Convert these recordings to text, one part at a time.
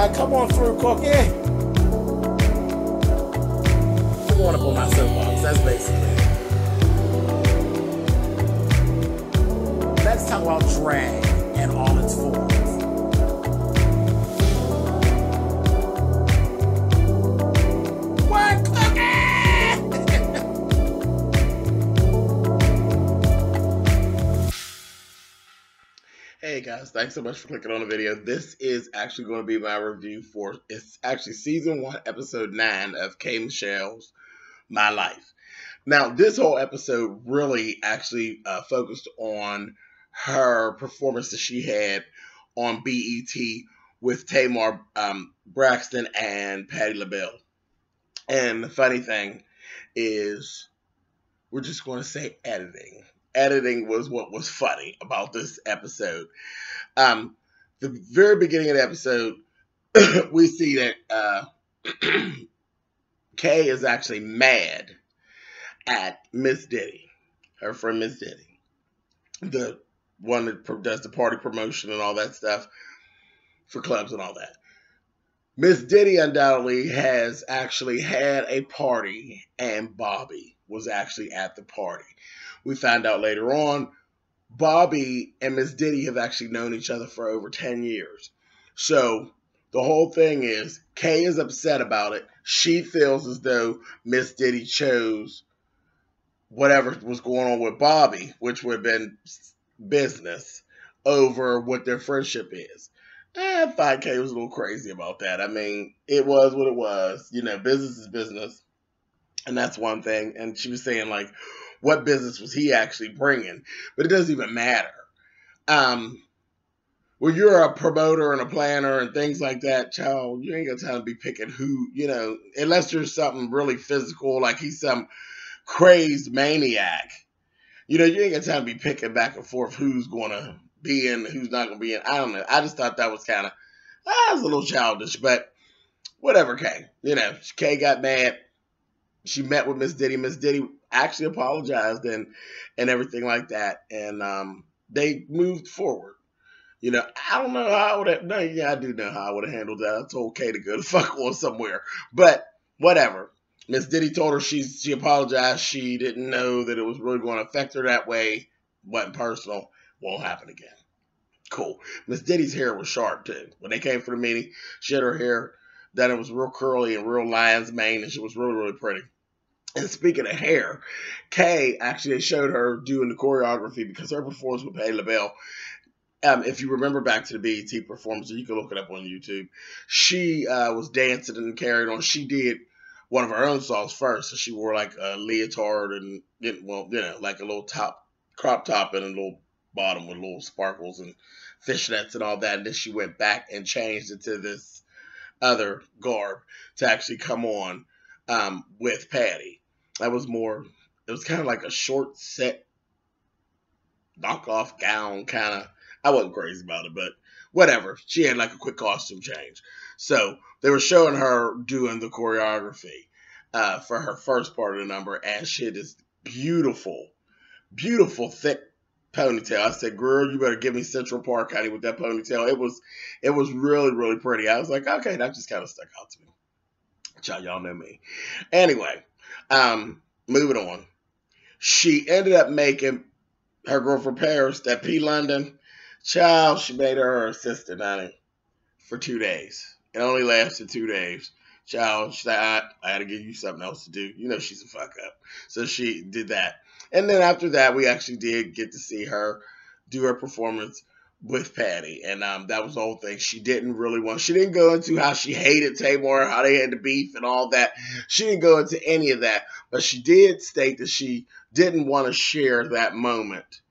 Like, come on through, Cookie. I want to pull my soapbox. That's basically it. Let's talk about drag and all its forms. What, Cookie? Hey guys, thanks so much for clicking on the video. This is actually going to be my review for, it's actually season 1, episode 9 of K. Michelle's My Life. Now, this whole episode really actually focused on her performance that she had on BET with Tamar Braxton and Patti LaBelle. And the funny thing is, we're just going to say editing. Editing was what was funny about this episode. The very beginning of the episode, we see that Kay is actually mad at Miss Diddy, her friend Miss Diddy, the one that does the party promotion and all that stuff for clubs and all that. Miss Diddy undoubtedly has actually had a party, and Bobby was actually at the party. We found out later on, Bobby and Miss Diddy have actually known each other for over 10 years. So the whole thing is, Kay is upset about it. She feels as though Miss Diddy chose whatever was going on with Bobby, which would have been business, over what their friendship is. And 5K was a little crazy about that. I mean, it was what it was. You know, business is business. And that's one thing. And she was saying, like, what business was he actually bringing? But it doesn't even matter. When you're a promoter and a planner and things like that, child, you ain't got time to be picking who, you know, unless you're something really physical, like he's some crazed maniac. You know, you ain't got time to be picking back and forth who's going to be in, who's not going to be in. I don't know. I just thought that was kind of, it was a little childish, but whatever, Kay. You know, Kay got mad. She met with Miss Diddy. Miss Diddy actually apologized and everything like that. And they moved forward. You know, I don't know how I would have, no, yeah, I do know how I would have handled that. I told Kay to go the fuck on somewhere. But whatever. Miss Diddy told her she apologized. She didn't know that it was really going to affect her that way. Wasn't personal. Won't happen again. Cool. Miss Diddy's hair was sharp too. When they came for the meeting, she had her hair done. It was real curly and real lion's mane, and she was really, really pretty. And speaking of hair, Kay actually showed her doing the choreography because her performance with Patti LaBelle, if you remember back to the BET performance, you can look it up on YouTube, she was dancing and carried on. She did one of her own songs first. So she wore like a leotard and, well, you know, like a little crop top and a little bottom with little sparkles and fishnets and all that. And then she went back and changed it to this other garb to actually come on with Patti. That was more, it was kind of like a short set knockoff gown kind of. I wasn't crazy about it, but whatever. She had like a quick costume change. So they were showing her doing the choreography for her first part of the number, and she had this beautiful, beautiful thick ponytail. I said, girl, you better give me Central Park, honey, with that ponytail. It was really, really pretty. I was like, okay, that just kind of stuck out to me. Y'all know me. Anyway, moving on. She ended up making her girl from Paris, that P. London, child, she made her assistant, honey, for 2 days. It only lasted 2 days. Child, she said, I had to give you something else to do. You know she's a fuck up. So she did that. And then after that, we actually did get to see her do her performance with Patti. And that was the whole thing. She didn't go into how she hated Tamar, how they had the beef and all that. She didn't go into any of that. But she did state that she didn't want to share that moment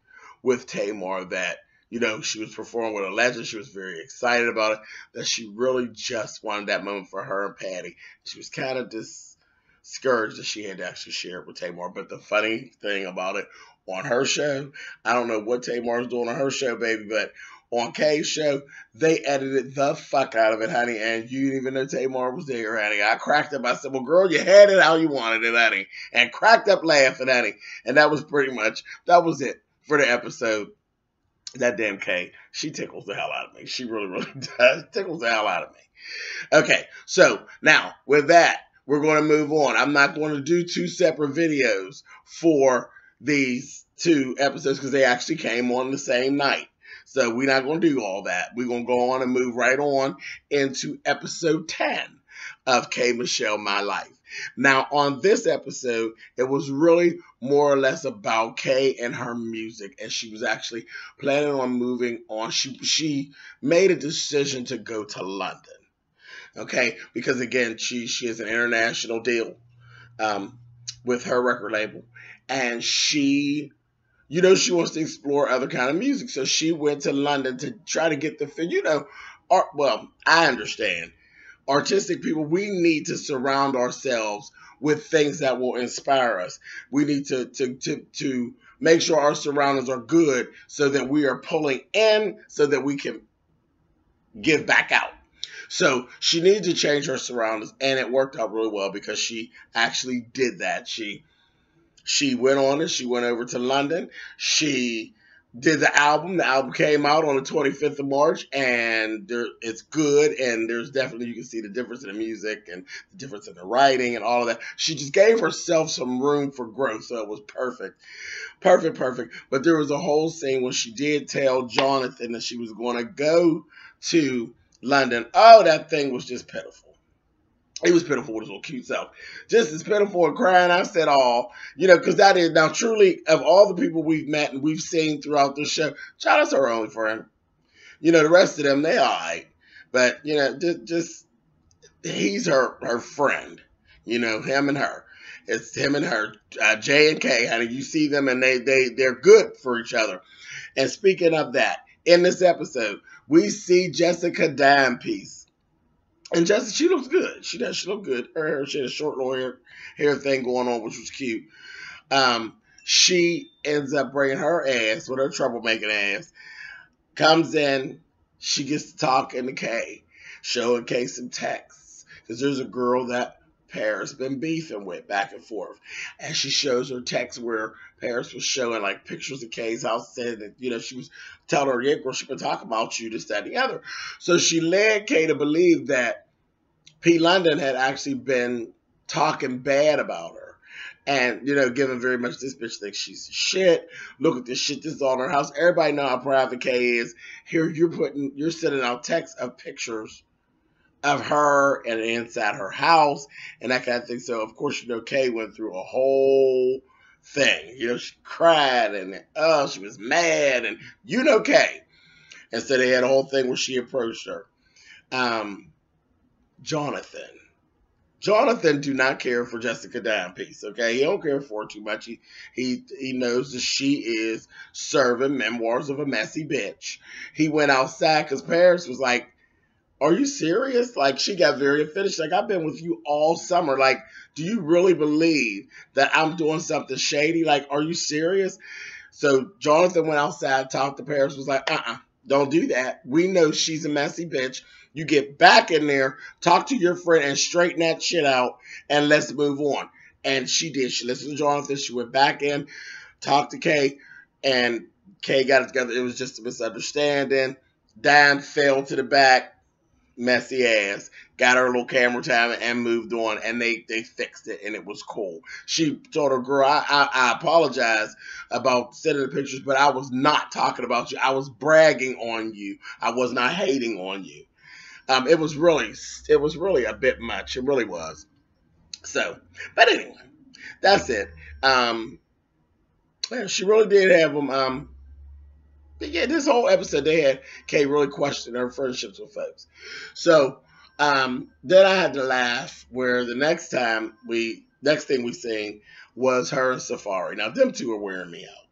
with Tamar, that, you know, she was performing with a legend. She was very excited about it, that she really just wanted that moment for her and Patti. She was kind of discouraged that she had to actually share it with Tamar. But the funny thing about it, on her show, I don't know what Tamar's doing on her show, baby, but on Kay's show, they edited the fuck out of it, honey, and you didn't even know Tamar was there, honey. I cracked up. I said, well, girl, you had it how you wanted it, honey, and cracked up laughing, honey. And that was pretty much, that was it for the episode. That damn Kay, she tickles the hell out of me. She really, really does. Tickles the hell out of me. Okay, so now with that, we're going to move on. I'm not going to do two separate videos for these two episodes because they actually came on the same night. So we're not going to do all that. We're going to go on and move right on into episode 10 of K Michelle My Life. Now, on this episode, it was really more or less about Kay and her music, and she was actually planning on moving on. She made a decision to go to London, okay, because again, she has an international deal with her record label, and she wants to explore other kind of music, so she went to London to try to get the art. Well, I understand. Artistic people, we need to surround ourselves with things that will inspire us. We need to make sure our surroundings are good so that we are pulling in so that we can give back out. So she needed to change her surroundings, and it worked out really well because she actually did that. She went on it. She went over to London. She did the album. The album came out on the 25th of March, and it's good, and there's definitely, you can see the difference in the music and the difference in the writing and all of that. She just gave herself some room for growth, so it was perfect. Perfect. But there was a whole scene when she did tell Jonathan that she was going to go to London. Oh, that thing was just pitiful. It was pitiful with his little cute self. Just as pitiful and crying. I said, oh, because that is, now truly, of all the people we've met and we've seen throughout the show, China's her only friend. The rest of them, they all right. But, just he's her friend. Him and her. It's him and her. J and K, honey, you see them and they're good for each other. And speaking of that, in this episode, we see Jessica Dimepiece. And Jessica, she looks good. She look good. Her hair, she had a short little hair thing going on, which was cute. She ends up bringing her ass, with her troublemaking ass, comes in. She gets to talking to Kay, showing Kay some texts. Because there's a girl that Paris been beefing with back and forth. And she shows her text where Paris was showing like pictures of Kay's house, said that, she was telling her, yeah, girl, she been talking about you, this, that, and the other. So she led Kay to believe that P. London had actually been talking bad about her. And, giving very much, this bitch thinks she's shit. Look at this shit. This is all in her house. Everybody know how private Kay is. Here you're sending out texts of pictures of her and inside her house and that kind of thing. So, of course, Kay went through a whole thing. She cried and, she was mad and, Kay. And so they had a whole thing where she approached her. Jonathan do not care for Jessica Dimepiece, okay? He don't care for her too much. He knows that she is serving Memoirs of a Messy Bitch. He went outside because Paris was like, are you serious? Like, she got very offended. She's like, I've been with you all summer. Like, do you really believe that I'm doing something shady? Like, are you serious? So Jonathan went outside, talked to Paris, was like, don't do that. We know she's a messy bitch. You get back in there, talk to your friend, and straighten that shit out, and let's move on. And she did. She listened to Jonathan. She went back in, talked to Kay, and Kay got it together. It was just a misunderstanding. Dime fell to the back, messy ass, got her little camera time and moved on, and they fixed it, and it was cool. She told her, girl, I apologize about sending the pictures, but I was not talking about you. I was bragging on you. I was not hating on you. It was really a bit much. It really was. So, but anyway, that's it. Yeah, she really did have them. But yeah, this whole episode they had Kay really questioning her friendships with folks. So then I had to laugh where the next thing we seen was her and Safari. Now them two are wearing me out.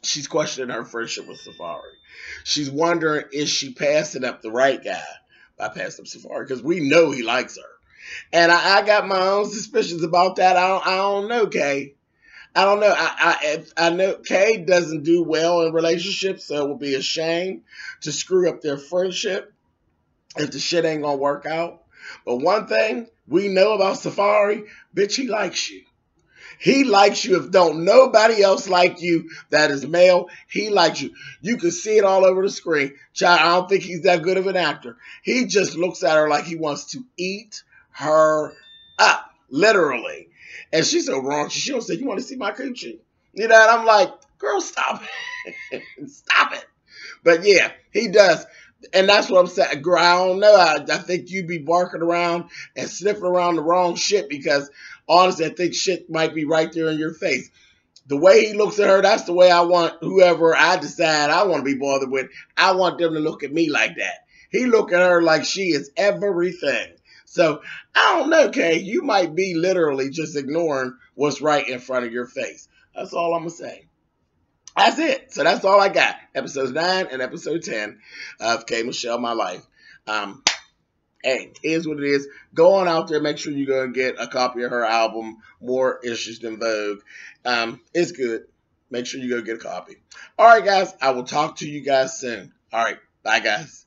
She's questioning her friendship with Safari. She's wondering, is she passing up the right guy by passing up Safari? Because we know he likes her. And I got my own suspicions about that. I don't know, Kay. I don't know. I know Kay doesn't do well in relationships, so it would be a shame to screw up their friendship if the shit ain't gonna work out. But one thing we know about Safari, bitch, he likes you. He likes you. If don't nobody else like you that is male, he likes you. You can see it all over the screen. Child, I don't think he's that good of an actor. He just looks at her like he wants to eat her up, literally. And she's so wrong. She'll say, "You want to see my coochie?" You know, and I'm like, "Girl, stop it. Stop it." But yeah, he does. And that's what I'm saying. Girl, I don't know. I think you be barking around and sniffing around the wrong shit because honestly, I think shit might be right there in your face. The way he looks at her, that's the way I want whoever I decide I want to be bothered with. I want them to look at me like that. He look at her like she is everything. So I don't know, Kay. You might be literally just ignoring what's right in front of your face. That's all I'm going to say. That's it. So that's all I got. Episodes 9 and episode 10 of K. Michelle, My Life. Hey, it is what it is. Go on out there. Make sure you go and get a copy of her album, More Issues Than Vogue. It's good. Make sure you go get a copy. All right, guys. I will talk to you guys soon. All right. Bye, guys.